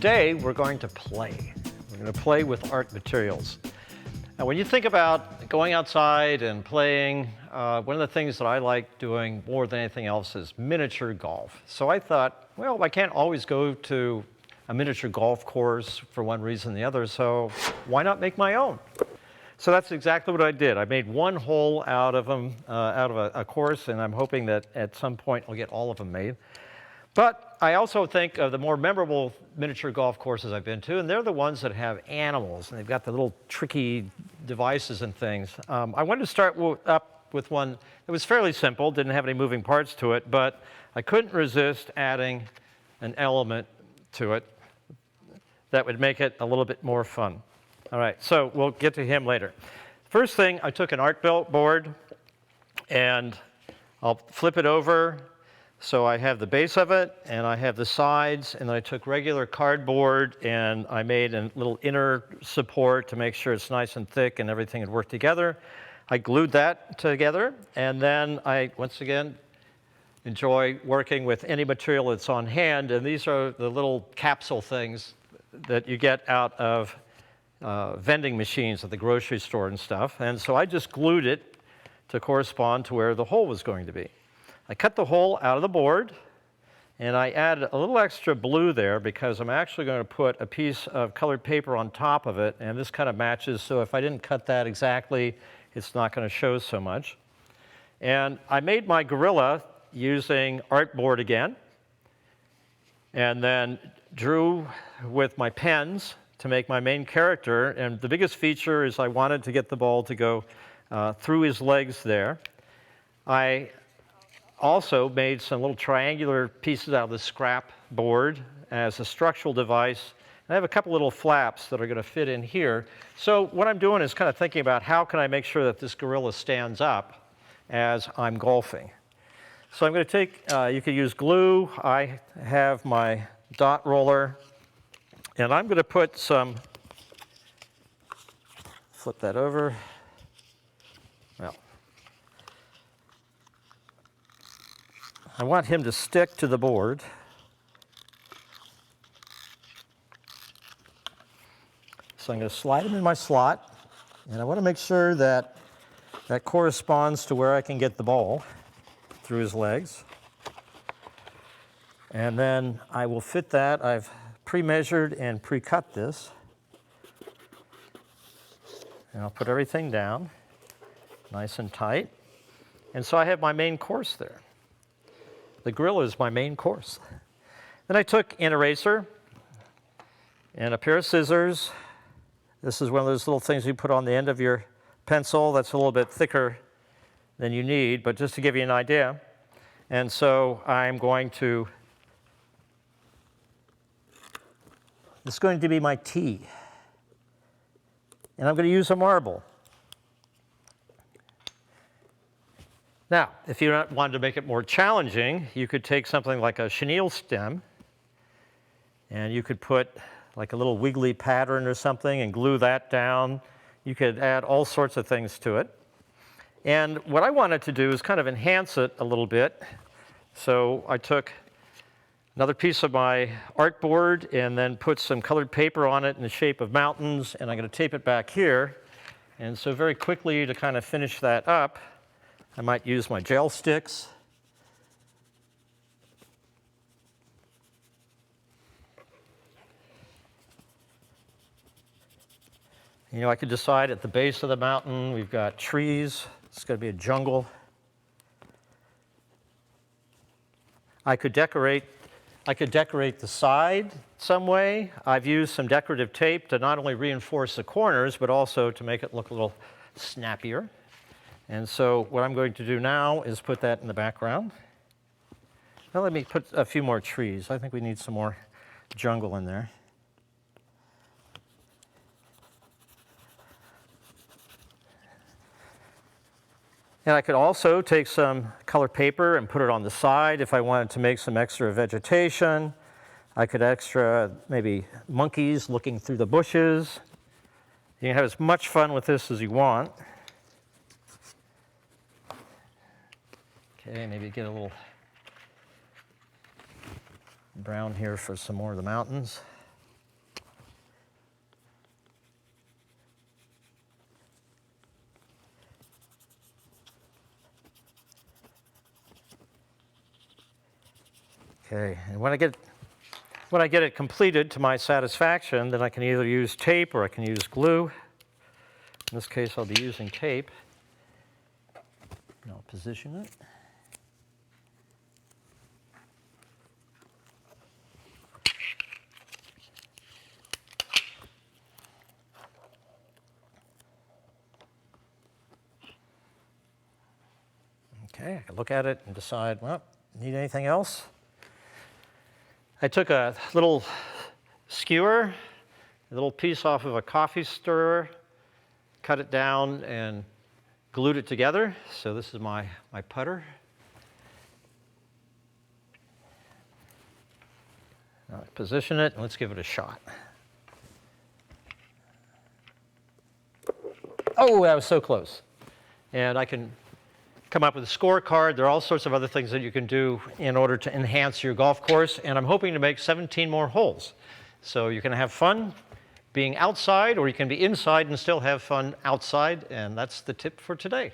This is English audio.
Today, we're going to play. We're going to play with art materials. Now, when you think about going outside and playing, one of the things that I like doing more than anything else is miniature golf. So I thought, well, I can't always go to a miniature golf course for one reason or the other, so why not make my own? So that's exactly what I did. I made one hole out of them, out of a course, and I'm hoping that at some point I'll get all of them made. But I also think of the more memorable miniature golf courses I've been to, and they're the ones that have animals, and they've got the little tricky devices and things. I wanted to start up with one that was fairly simple, didn't have any moving parts to it, but I couldn't resist adding an element to it that would make it a little bit more fun. All right, so we'll get to him later. First thing, I took an art board, and I'll flip it over. So I have the base of it, and I have the sides, and I took regular cardboard, and I made a little inner support to make sure it's nice and thick and everything would work together. I glued that together, and then I, once again, enjoy working with any material that's on hand, and these are the little capsule things that you get out of vending machines at the grocery store and stuff. And so I just glued it to correspond to where the hole was going to be. I cut the hole out of the board, and I added a little extra blue there because I'm actually going to put a piece of colored paper on top of it, and this kind of matches, so if I didn't cut that exactly, it's not going to show so much. And I made my gorilla using artboard again, and then drew with my pens to make my main character, and the biggest feature is I wanted to get the ball to go through his legs there. I also made some little triangular pieces out of the scrap board as a structural device. And I have a couple little flaps that are going to fit in here. So what I'm doing is kind of thinking about how can I make sure that this gorilla stands up as I'm golfing. So I'm going to take, you could use glue. I have my dot roller. And I'm going to put some, flip that over. Well, I want him to stick to the board. So I'm going to slide him in my slot, and I want to make sure that that corresponds to where I can get the ball through his legs. And then I will fit that. I've pre-measured and pre-cut this. And I'll put everything down nice and tight. And so I have my main course there. The gorilla is my main course. Then I took an eraser and a pair of scissors. This is one of those little things you put on the end of your pencil that's a little bit thicker than you need, but just to give you an idea. And so I'm going to, this is going to be my T. And I'm going to use a marble. Now, if you wanted to make it more challenging, you could take something like a chenille stem, and you could put like a little wiggly pattern or something and glue that down. You could add all sorts of things to it. And what I wanted to do is kind of enhance it a little bit. So I took another piece of my artboard and then put some colored paper on it in the shape of mountains, and I'm going to tape it back here. And so very quickly to kind of finish that up, I might use my gel sticks. You know, I could decide at the base of the mountain, we've got trees. It's going to be a jungle. I could decorate the side some way. I've used some decorative tape to not only reinforce the corners, but also to make it look a little snappier. And so what I'm going to do now is put that in the background. Now let me put a few more trees. I think we need some more jungle in there. And I could also take some colored paper and put it on the side if I wanted to make some extra vegetation. I could extra maybe monkeys looking through the bushes. You can have as much fun with this as you want. Okay, maybe get a little brown here for some more of the mountains. Okay, and when I get it completed to my satisfaction, then I can either use tape or I can use glue. In this case, I'll be using tape. And I'll position it. Okay, I can look at it and decide, well, need anything else? I took a little skewer, a little piece off of a coffee stirrer, cut it down and glued it together. So this is my putter. Now position it and let's give it a shot. Oh, that was so close. And I can come up with a scorecard. There are all sorts of other things that you can do in order to enhance your golf course. And I'm hoping to make 17 more holes. So you can have fun being outside, or you can be inside and still have fun outside. And that's the tip for today.